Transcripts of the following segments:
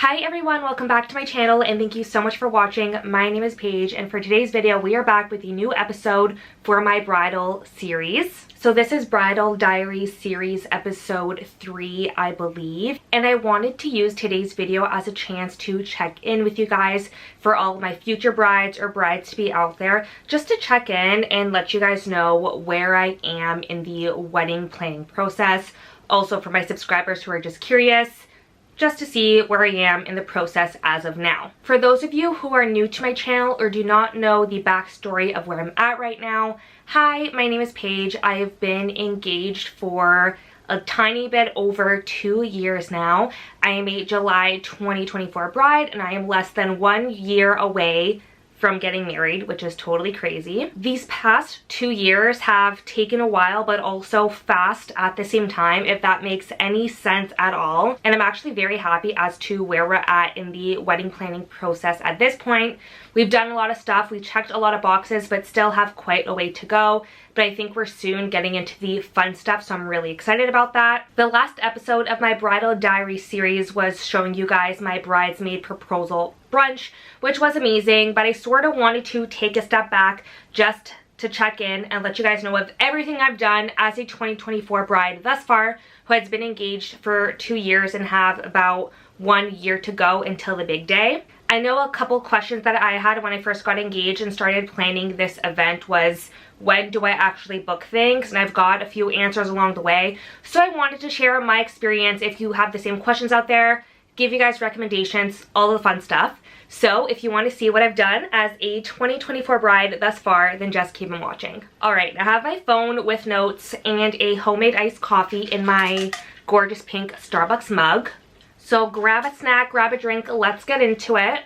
Hi everyone, welcome back to my channel and thank you so much for watching. My name is Paige and for today's video we are back with a new episode for my bridal series. So this is Bridal Diaries series episode 3, I believe. And I wanted to use today's video as a chance to check in with you guys for all of my future brides or brides to be out there. Just to check in and let you guys know where I am in the wedding planning process. Also for my subscribers who are just curious, just to see where I am in the process as of now. For those of you who are new to my channel or do not know the backstory of where I'm at right now, hi, my name is Paige. I have been engaged for a tiny bit over 2 years now. I am a July 2024 bride and I am less than 1 year away from getting married, which is totally crazy. These past 2 years have taken a while, but also fast at the same time, if that makes any sense at all. And I'm actually very happy as to where we're at in the wedding planning process at this point. We've done a lot of stuff, we checked a lot of boxes, but still have quite a way to go. But I think we're soon getting into the fun stuff, so I'm really excited about that. The last episode of my Bridal Diary series was showing you guys my bridesmaid proposal brunch, which was amazing, but I sort of wanted to take a step back just to check in and let you guys know of everything I've done as a 2024 bride thus far, who has been engaged for 2 years and have about 1 year to go until the big day. I know a couple questions that I had when I first got engaged and started planning this event was, when do I actually book things? And I've got a few answers along the way. So I wanted to share my experience if you have the same questions out there, give you guys recommendations, all the fun stuff. So if you want to see what I've done as a 2024 bride thus far, then just keep on watching. Alright, I have my phone with notes and a homemade iced coffee in my gorgeous pink Starbucks mug. So grab a snack, grab a drink, let's get into it.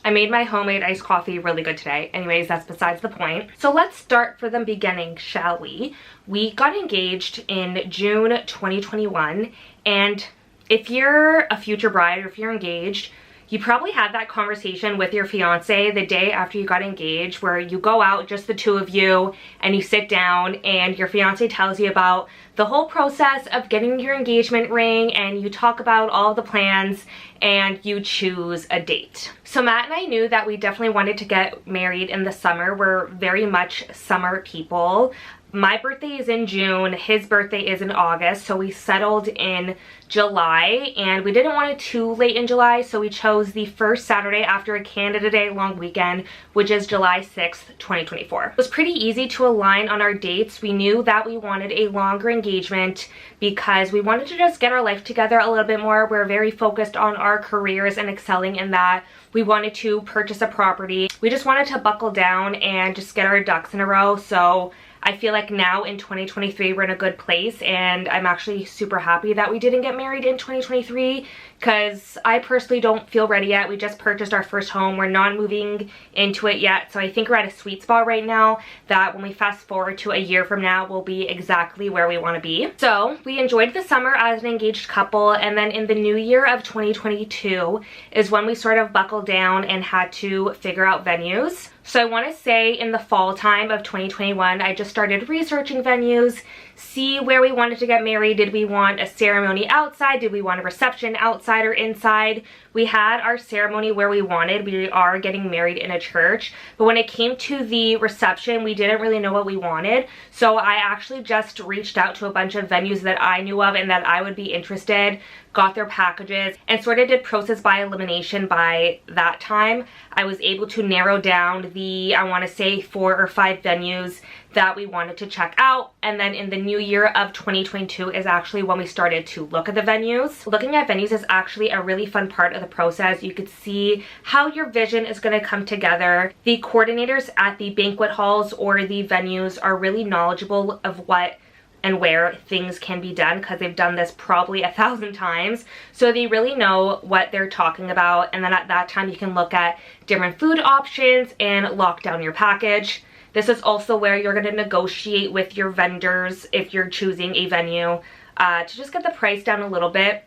I made my homemade iced coffee really good today. Anyways, that's besides the point. So let's start from the beginning, shall we? We got engaged in June 2021, and if you're a future bride or if you're engaged, you probably had that conversation with your fiance the day after you got engaged where you go out, just the two of you, and you sit down and your fiance tells you about the whole process of getting your engagement ring and you talk about all the plans and you choose a date. So Matt and I knew that we definitely wanted to get married in the summer. We're very much summer people. My birthday is in June, his birthday is in August, so we settled in July, and we didn't want it too late in July, so we chose the first Saturday after a Canada Day long weekend, which is July 6th, 2024. It was pretty easy to align on our dates. We knew that we wanted a longer engagement because we wanted to just get our life together a little bit more. We're very focused on our careers and excelling in that. We wanted to purchase a property. We just wanted to buckle down and just get our ducks in a row, so I feel like now in 2023 we're in a good place, and I'm actually super happy that we didn't get married in 2023 because I personally don't feel ready yet. We just purchased our first home. We're not moving into it yet, so I think we're at a sweet spot right now that when we fast forward to a year from now we'll be exactly where we want to be. So we enjoyed the summer as an engaged couple, and then in the new year of 2022 is when we sort of buckled down and had to figure out venues. So I want to say in the fall time of 2021, I just started researching venues, see where we wanted to get married. Did we want a ceremony outside? Did we want a reception outside or inside? We had our ceremony where we wanted. We are getting married in a church. But when it came to the reception, we didn't really know what we wanted. So I actually just reached out to a bunch of venues that I knew of and that I would be interested, got their packages, and sort of did process by elimination. By that time, I was able to narrow down the, I want to say 4 or 5 venues that we wanted to check out. And then in the new year of 2022 is actually when we started to look at the venues. Looking at venues is actually a really fun part of the process. You could see how your vision is going to come together. The coordinators at the banquet halls or the venues are really knowledgeable of what and where things can be done because they've done this probably 1,000 times. So they really know what they're talking about, and then at that time you can look at different food options and lock down your package. This is also where you're going to negotiate with your vendors if you're choosing a venue to just get the price down a little bit.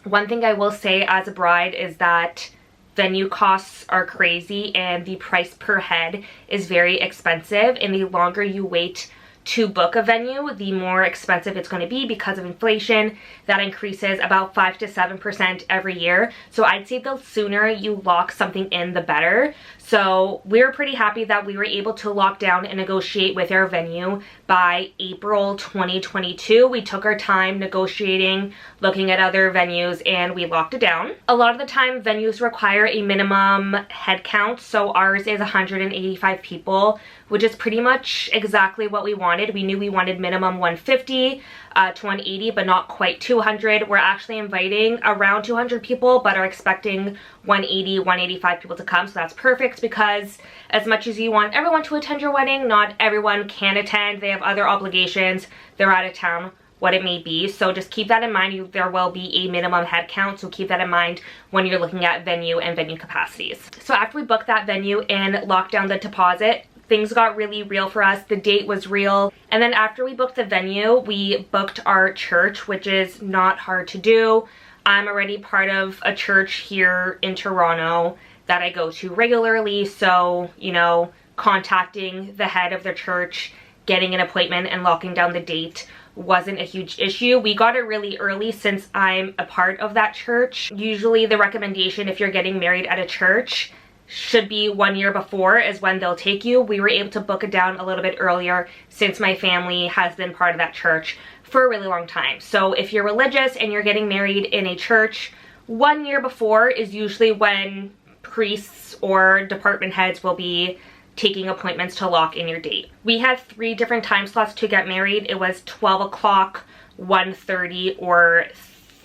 One thing I will say as a bride is that venue costs are crazy and the price per head is very expensive, and the longer you wait to book a venue, the more expensive it's going to be because of inflation. That increases about 5 to 7% every year. So I'd say the sooner you lock something in, the better. So we're pretty happy that we were able to lock down and negotiate with our venue by April 2022. We took our time negotiating, looking at other venues, and we locked it down. A lot of the time venues require a minimum head count, so ours is 185 people, which is pretty much exactly what we wanted. We knew we wanted minimum 150 to 180, but not quite 200. We're actually inviting around 200 people, but are expecting 180, 185 people to come. So that's perfect, because as much as you want everyone to attend your wedding, not everyone can attend. They have other obligations. They're out of town, what it may be. So just keep that in mind. There will be a minimum head count, so keep that in mind when you're looking at venue and venue capacities. So after we booked that venue and locked down the deposit, things got really real for us. The date was real. And then after we booked the venue, we booked our church, which is not hard to do. I'm already part of a church here in Toronto that I go to regularly. So, you know, contacting the head of the church, getting an appointment, and locking down the date wasn't a huge issue. We got it really early since I'm a part of that church. Usually the recommendation if you're getting married at a church should be 1 year before is when they'll take you. We were able to book it down a little bit earlier since my family has been part of that church for a really long time. So if you're religious and you're getting married in a church, 1 year before is usually when priests or department heads will be taking appointments to lock in your date. We had 3 different time slots to get married. It was 12 o'clock, 1:30, or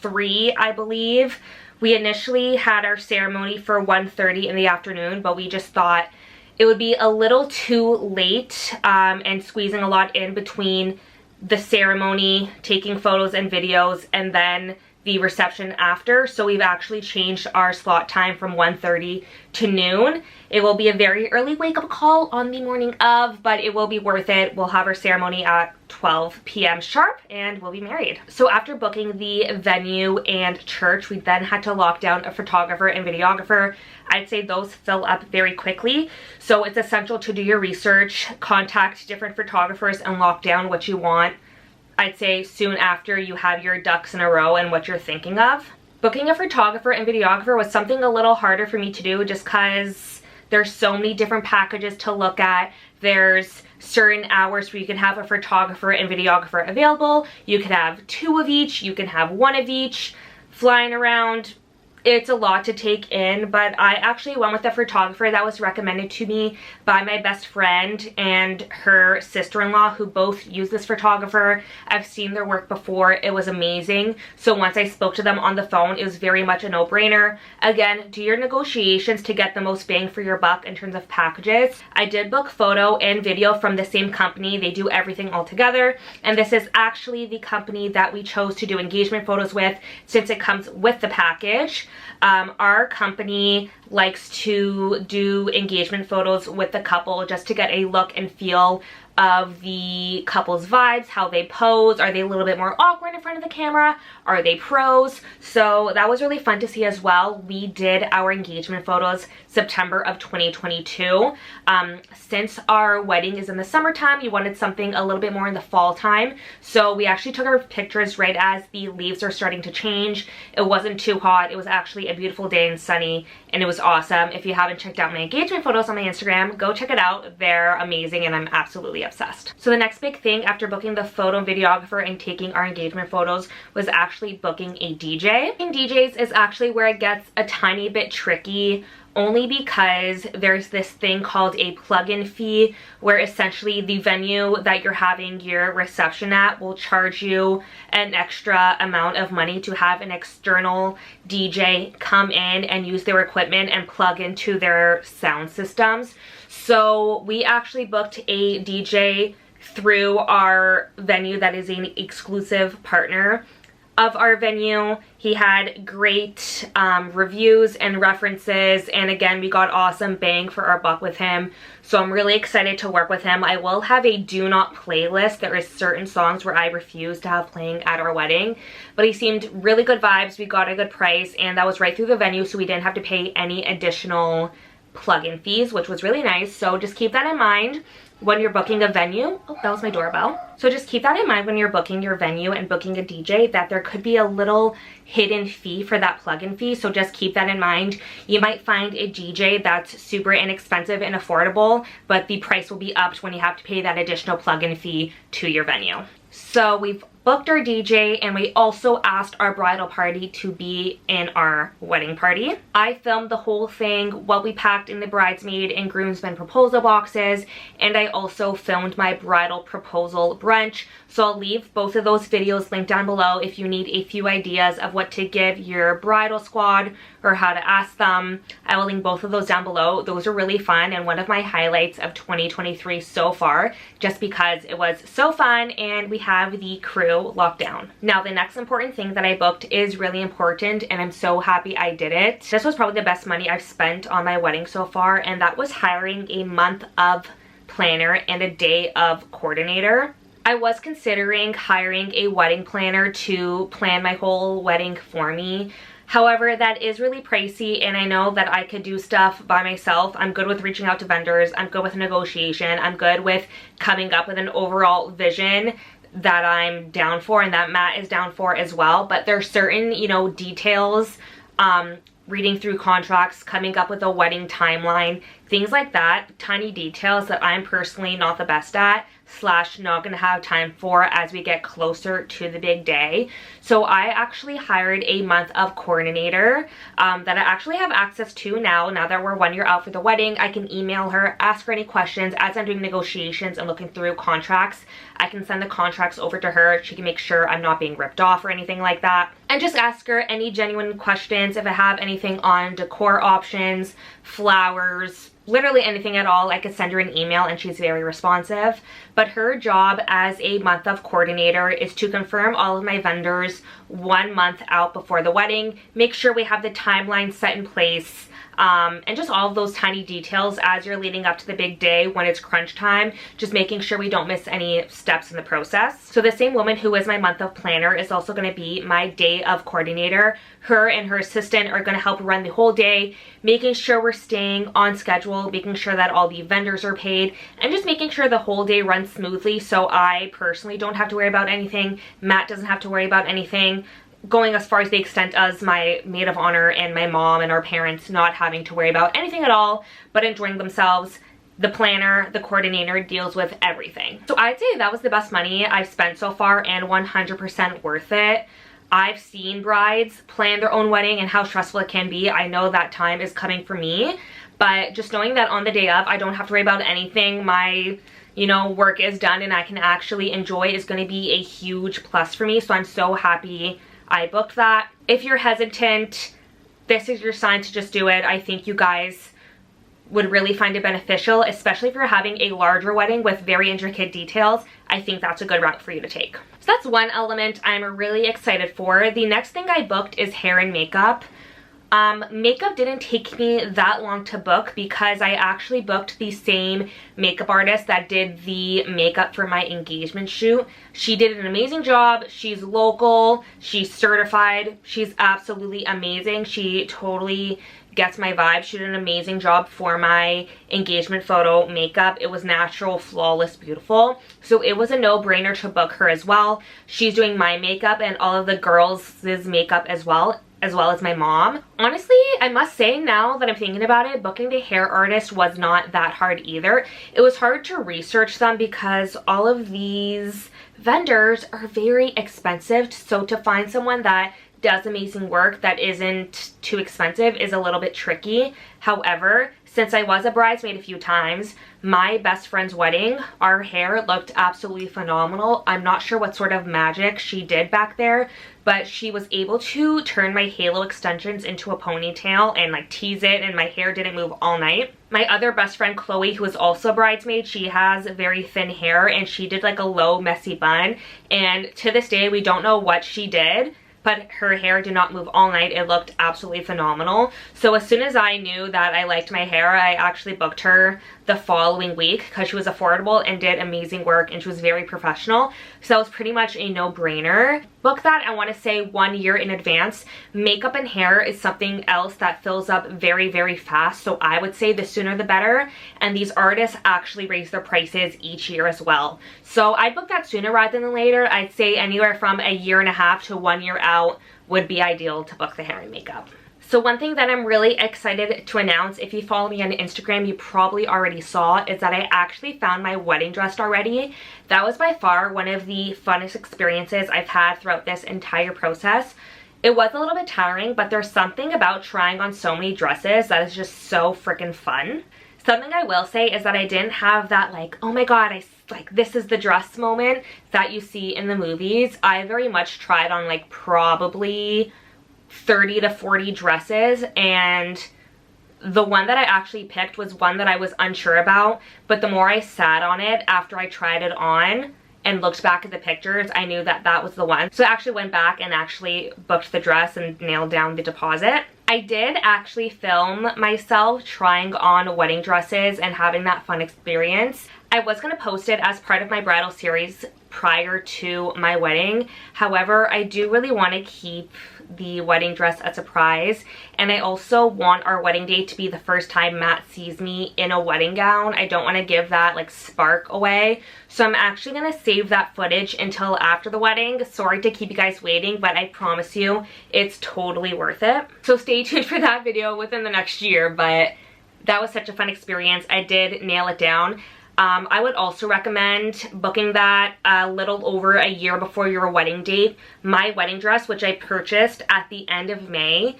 3, I believe. We initially had our ceremony for 1:30 in the afternoon, but we just thought it would be a little too late and squeezing a lot in between the ceremony, taking photos and videos, and then the reception after. So we've actually changed our slot time from 1:30 to noon. It will be a very early wake-up call on the morning of, but it will be worth it. We'll have our ceremony at 12 p.m. sharp and we'll be married. So after booking the venue and church, we then had to lock down a photographer and videographer. I'd say those fill up very quickly. So it's essential to do your research, contact different photographers, and lock down what you want, I'd say, soon after you have your ducks in a row and what you're thinking of. Booking a photographer and videographer was something a little harder for me to do just because there's so many different packages to look at. There's certain hours where you can have a photographer and videographer available. You could have 2 of each, you can have 1 of each, flying around. It's a lot to take in, but I actually went with a photographer that was recommended to me by my best friend and her sister-in-law, who both use this photographer. I've seen their work before. It was amazing. So once I spoke to them on the phone, it was very much a no-brainer. Again, do your negotiations to get the most bang for your buck in terms of packages. I did book photo and video from the same company. They do everything all together, and this is actually the company that we chose to do engagement photos with since it comes with the package. Our company likes to do engagement photos with the couple just to get a look and feel of the couple's vibes, how they pose. Are they a little bit more awkward in front of the camera? Are they pros? So that was really fun to see as well. We did our engagement photos September of 2022. Since our wedding is in the summertime, you wanted something a little bit more in the fall time. So we actually took our pictures right as the leaves are starting to change. It wasn't too hot. It was actually a beautiful day and sunny, and it was awesome. If you haven't checked out my engagement photos on my Instagram, go check it out. They're amazing and I'm absolutely obsessed. So the next big thing after booking the photo and videographer and taking our engagement photos was actually booking a DJ. And DJs is actually where it gets a tiny bit tricky, only because there's this thing called a plug-in fee, where essentially the venue that you're having your reception at will charge you an extra amount of money to have an external DJ come in and use their equipment and plug into their sound systems. So we actually booked a DJ through our venue that is an exclusive partner of our venue. He had great reviews and references, and again, we got awesome bang for our buck with him. So I'm really excited to work with him. I will have a do not playlist. There is certain songs where I refuse to have playing at our wedding, but he seemed really good vibes. We got a good price, and that was right through the venue, so we didn't have to pay any additional plug-in fees, which was really nice. So just keep that in mind when you're booking a venue. Oh, that was my doorbell. So just keep that in mind when you're booking your venue and booking a DJ, that there could be a little hidden fee for that plug-in fee. So just keep that in mind. You might find a DJ that's super inexpensive and affordable, but the price will be upped when you have to pay that additional plug-in fee to your venue. So we've booked our DJ, and we also asked our bridal party to be in our wedding party. I filmed the whole thing, what we packed in the bridesmaid and groomsmen proposal boxes, and I also filmed my bridal proposal brunch. So I'll leave both of those videos linked down below if you need a few ideas of what to give your bridal squad or how to ask them. I will link both of those down below. Those are really fun and one of my highlights of 2023 so far, just because it was so fun and we have the crew locked down. Now, the next important thing that I booked is really important, and I'm so happy I did it. This was probably the best money I've spent on my wedding so far, and that was hiring a month of planner and a day of coordinator. I was considering hiring a wedding planner to plan my whole wedding for me. However, that is really pricey, and I know that I could do stuff by myself. I'm good with reaching out to vendors. I'm good with negotiation. I'm good with coming up with an overall vision that I'm down for and that Matt is down for as well. But there's certain, you know, details, reading through contracts, coming up with a wedding timeline, things like that, tiny details that I'm personally not the best at / not gonna have time for as we get closer to the big day. So I actually hired a month of coordinator that I actually have access to now that we're 1 year out for the wedding. I can email her, ask her any questions as I'm doing negotiations and looking through contracts. I can send the contracts over to her. She can make sure I'm not being ripped off or anything like that, and just ask her any genuine questions. If I have anything on decor options, flowers, literally anything at all, I could send her an email, and she's very responsive. But her job as a month of coordinator is to confirm all of my vendors 1 month out before the wedding, make sure we have the timeline set in place, and just all of those tiny details as you're leading up to the big day when it's crunch time, just making sure we don't miss any steps in the process. So the same woman who is my month of planner is also going to be my day of coordinator. Her and her assistant are going to help run the whole day, making sure we're staying on schedule, making sure that all the vendors are paid, and just making sure the whole day runs smoothly so I personally don't have to worry about anything. Matt doesn't have to worry about anything. Going as far as the extent as my maid of honor and my mom and our parents not having to worry about anything at all, but enjoying themselves. The planner, the coordinator deals with everything. So I'd say that was the best money I've spent so far, and 100% worth it. I've seen brides plan their own wedding and how stressful it can be. I know that time is coming for me, but just knowing that on the day of, I don't have to worry about anything. My, you know, work is done and I can actually enjoy is going to be a huge plus for me. So I'm so happy I booked that. If you're hesitant, this is your sign to just do it. I think you guys would really find it beneficial, especially if you're having a larger wedding with very intricate details. I think that's a good route for you to take. So that's one element I'm really excited for. The next thing I booked is hair and makeup. Makeup didn't take me that long to book because I actually booked the same makeup artist that did the makeup for my engagement shoot. She did an amazing job. She's local, she's certified, she's absolutely amazing. She totally gets my vibe. She did an amazing job for my engagement photo makeup. It was natural, flawless, beautiful. So it was a no-brainer to book her as well. She's doing my makeup and all of the girls' makeup as well as my mom. Honestly, I must say, now that I'm thinking about it, booking the hair artist was not that hard either. It was hard to research them because all of these vendors are very expensive. So to find someone that does amazing work that isn't too expensive is a little bit tricky. However, since I was a bridesmaid a few times, my best friend's wedding, our hair looked absolutely phenomenal. I'm not sure what sort of magic she did back there, but she was able to turn my halo extensions into a ponytail and like tease it, and my hair didn't move all night. My other best friend Chloe, who is also a bridesmaid, she has very thin hair and she did like a low messy bun, and to this day we don't know what she did, but her hair did not move all night. It looked absolutely phenomenal. So as soon as I knew that I liked my hair, I actually booked her the following week because she was affordable and did amazing work, and she was very professional. So that was pretty much a no-brainer. Book that, I want to say, 1 year in advance. Makeup and hair is something else that fills up very, very fast. So I would say the sooner the better. And these artists actually raise their prices each year as well. So I'd book that sooner rather than later. I'd say anywhere from a year and a half to 1 year out would be ideal to book the hair and makeup. So one thing that I'm really excited to announce, if you follow me on Instagram, you probably already saw, is that I actually found my wedding dress already. That was by far one of the funnest experiences I've had throughout this entire process. It was a little bit tiring, but there's something about trying on so many dresses that is just so freaking fun. Something I will say is that I didn't have that like, oh my god, this is the dress moment that you see in the movies. I very much tried on like probably 30 to 40 dresses, and the one that I actually picked was one that I was unsure about, but the more I sat on it after I tried it on and looked back at the pictures, I knew that that was the one. So I actually went back and actually booked the dress and nailed down the deposit. I did actually film myself trying on wedding dresses and having that fun experience. I was going to post it as part of my bridal series prior to my wedding. However, I do really want to keep the wedding dress a surprise, and I also want our wedding day to be the first time Matt sees me in a wedding gown. I don't want to give that like spark away, so I'm actually going to save that footage until after the wedding. Sorry to keep you guys waiting, but I promise you it's totally worth it. So stay tuned for that video within the next year, but that was such a fun experience. I did nail it down. I would also recommend booking that a little over a year before your wedding date. My wedding dress, which I purchased at the end of May,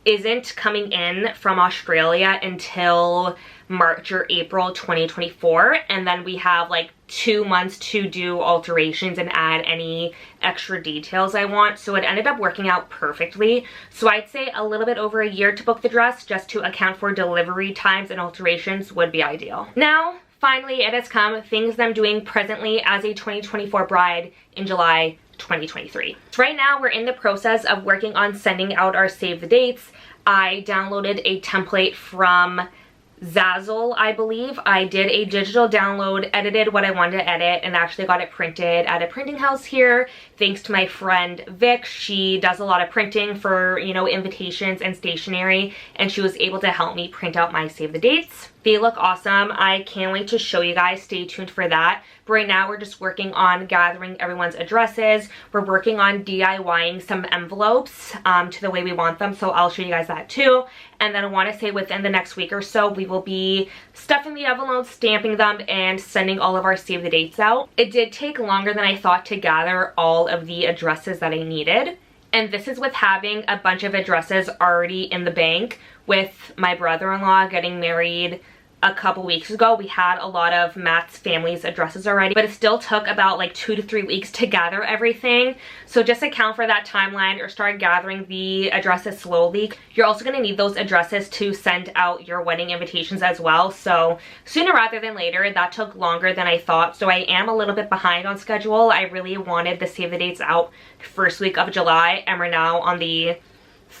isn't coming in from Australia until March or April 2024, and then we have like 2 months to do alterations and add any extra details I want. So it ended up working out perfectly. So I'd say a little bit over a year to book the dress, just to account for delivery times and alterations, would be ideal. Now, finally, it has come, things that I'm doing presently as a 2024 bride in July 2023. So right now we're in the process of working on sending out our save the dates. I downloaded a template from Zazzle, I believe. I did a digital download, edited what I wanted to edit, and actually got it printed at a printing house here. Thanks to my friend Vic. She does a lot of printing for, you know, invitations and stationery, and she was able to help me print out my save the dates. They look awesome. I can't wait to show you guys. Stay tuned for that. But right now we're just working on gathering everyone's addresses. We're working on DIYing some envelopes to the way we want them, so I'll show you guys that too. And then I want to say within the next week or so, we will be stuffing the envelopes, stamping them, and sending all of our save the dates out. It did take longer than I thought to gather all of the addresses that I needed. And this is with having a bunch of addresses already in the bank. With my brother-in-law getting married a couple weeks ago, we had a lot of Matt's family's addresses already, but it still took about like 2 to 3 weeks to gather everything. So just account for that timeline, or start gathering the addresses slowly. You're also going to need those addresses to send out your wedding invitations as well. So sooner rather than later. That took longer than I thought, so I am a little bit behind on schedule. I really wanted the save the dates out first week of July, and we're now on the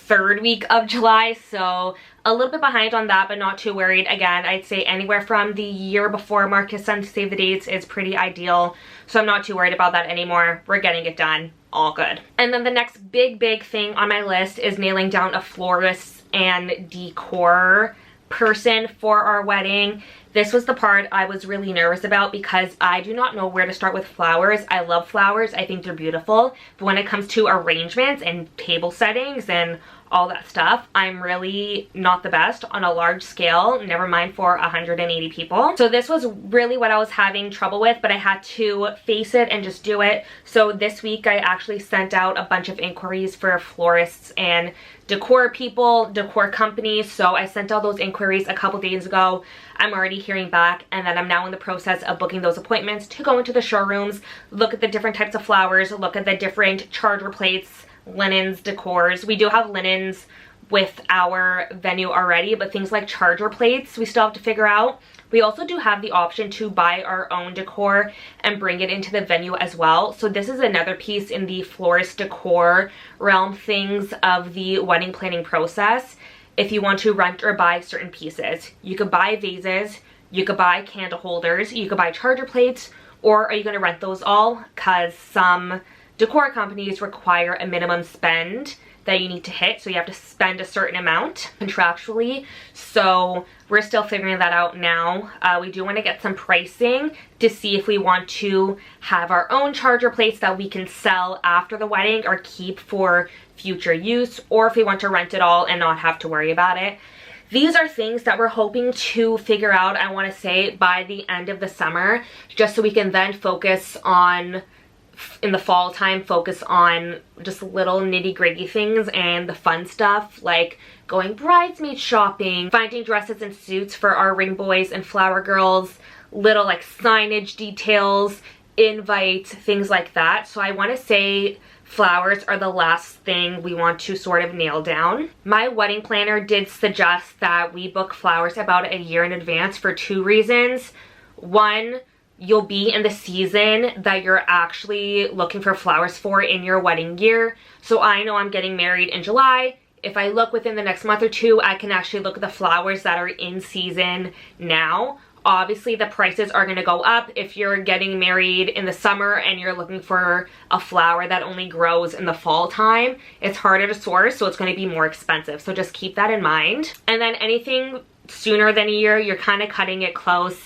3rd week of July, so a little bit behind on that, but not too worried. Again, I'd say anywhere from the year before Marcus sends save the dates is pretty ideal, so I'm not too worried about that anymore. We're getting it done. All good. And then the next big thing on my list is nailing down a florist and decor person for our wedding. This was the part I was really nervous about because I do not know where to start with flowers. I love flowers. I think they're beautiful. But when it comes to arrangements and table settings and all that stuff, I'm really not the best on a large scale, never mind for 180 people. So this was really what I was having trouble with, but I had to face it and just do it. So this week I actually sent out a bunch of inquiries for florists and decor people, decor companies. So I sent out those inquiries a couple days ago. I'm already hearing back, and then I'm now in the process of booking those appointments to go into the showrooms, look at the different types of flowers, look at the different charger plates, linens, decors. We do have linens with our venue already, but things like charger plates we still have to figure out. We also do have the option to buy our own decor and bring it into the venue as well. So this is another piece in the Florist Decor realm things of the wedding planning process. If you want to rent or buy certain pieces, you could buy vases, you could buy candle holders, you could buy charger plates, or are you going to rent those all? Because some decor companies require a minimum spend that you need to hit, so you have to spend a certain amount contractually. So we're still figuring that out now. We do want to get some pricing to see if we want to have our own charger plates that we can sell after the wedding or keep for future use, or if we want to rent it all and not have to worry about it. These are things that we're hoping to figure out, I want to say, by the end of the summer, just so we can then focus on, in the fall time, focus on just little nitty-gritty things and the fun stuff like going bridesmaid shopping, finding dresses and suits for our ring boys and flower girls, little like signage details, invites, things like that. So I want to say flowers are the last thing we want to sort of nail down. My wedding planner did suggest that we book flowers about a year in advance for 2 reasons. One, you'll be in the season that you're actually looking for flowers for in your wedding year. So I know I'm getting married in July. If I look within the next month or 2, I can actually look at the flowers that are in season now. Obviously, the prices are going to go up if you're getting married in the summer and you're looking for a flower that only grows in the fall time. It's harder to source, so it's going to be more expensive. So just keep that in mind. And then anything sooner than a year, you're kind of cutting it close.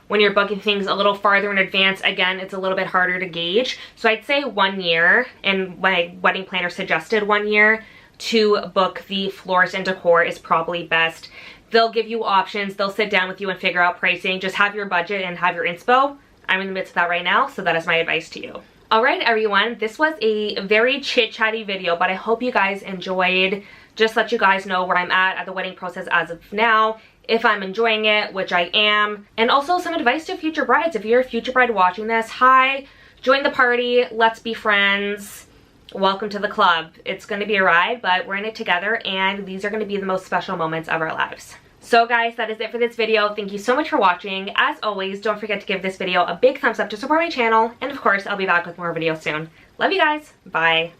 When you're booking things a little farther in advance, again, it's a little bit harder to gauge. So I'd say 1 year, and my wedding planner suggested 1 year to book the Florist and Decor is probably best. They'll give you options, they'll sit down with you and figure out pricing. Just have your budget and have your inspo. I'm in the midst of that right now, so that is my advice to you. Alright everyone, this was a very chit-chatty video, but I hope you guys enjoyed. Just let you guys know where I'm at the wedding process as of now, if I'm enjoying it, which I am, and also some advice to future brides. If you're a future bride watching this, hi, join the party, let's be friends, welcome to the club. It's going to be a ride, but we're in it together, and these are going to be the most special moments of our lives. So guys, that is it for this video. Thank you so much for watching. As always, don't forget to give this video a big thumbs up to support my channel, and of course, I'll be back with more videos soon. Love you guys. Bye.